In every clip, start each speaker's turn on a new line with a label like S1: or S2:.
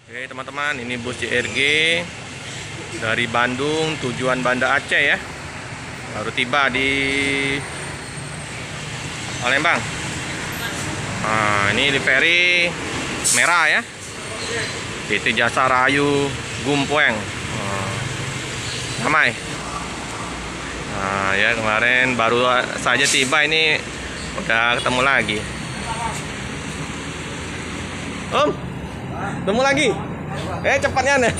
S1: Oke teman-teman, ini bus JRG dari Bandung tujuan Banda Aceh ya. Baru tiba di Palembang. Nah, ini di feri merah ya. PT Jasa Rayu Gumpueng. Ramai. Nah, ya kemarin baru saja tiba, ini udah ketemu lagi. Ketemu lagi. Cepatnya nih.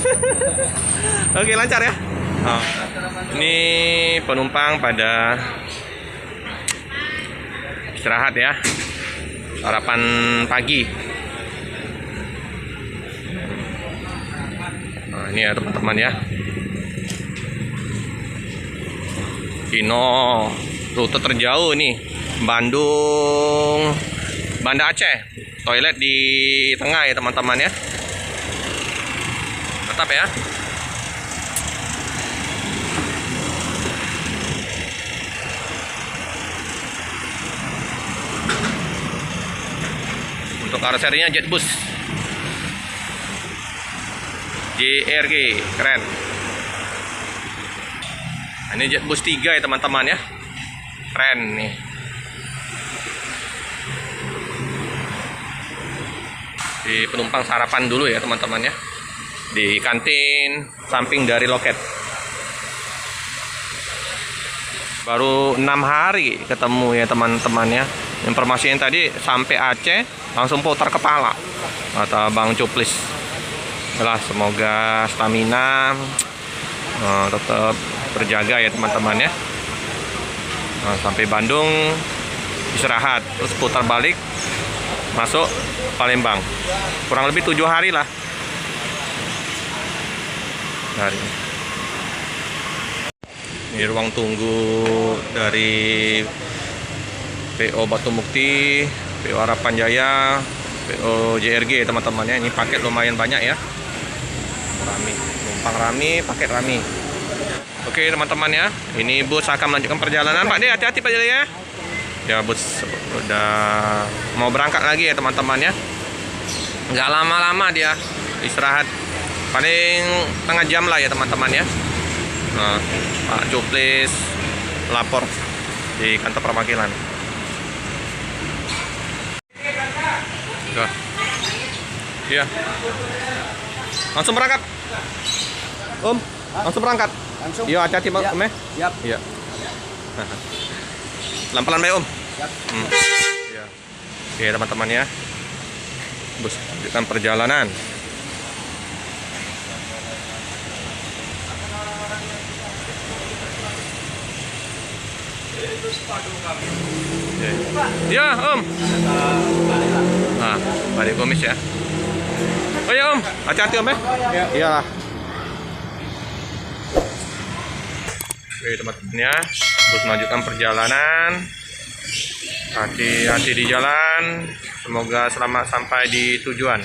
S1: Oke, lancar ya. Oh, ini penumpang pada istirahat ya. Sarapan pagi. Nah, ini ya teman-teman ya. Kino rute terjauh nih, Bandung Banda Aceh. Toilet di tengah ya teman-teman ya. Tetap ya. Untuk karoserinya Jetbus JRG, keren. Nah, ini Jetbus 3 ya teman-teman ya. Keren nih. Di penumpang sarapan dulu ya teman-teman ya. Di kantin samping dari loket. Baru 6 hari ketemu ya teman-teman ya. Informasinya tadi sampai Aceh langsung putar kepala, kata Bang Cuplis. Semoga stamina tetap terjaga ya teman-teman ya. Sampai Bandung istirahat, terus putar balik masuk Palembang. Kurang lebih 7 hari lah. Ini ruang tunggu dari PO Batu Mukti, PO Harapan Jaya, PO JRG teman-teman ya. Ini paket lumayan banyak ya. Rami, numpang rami, paket rami. Oke teman-teman ya, ini bus akan melanjutkan perjalanan. Pak De, hati-hati Pak De ya. Ya, bus udah mau berangkat lagi ya teman-teman ya. Nggak lama-lama dia istirahat, paling setengah jam lah ya teman-teman ya. Nah, Pak Cuplis lapor di kantor perwakilan. Iya. Langsung berangkat. Langsung berangkat.
S2: Langsung.
S1: Iya, hati-hati Bang.
S2: Ya. Siap.
S1: Iya. Pelan-pelan baik
S2: Siap.
S1: Ya. Oke teman-teman ya. Bus lanjutkan perjalanan. Ya Om. Nah, balik komis ya. Oh ya Om, hati-hati Om ya. Iyalah. Oke teman-teman ya, bus melanjutkan perjalanan. Hati-hati di jalan. Semoga selamat sampai di tujuan.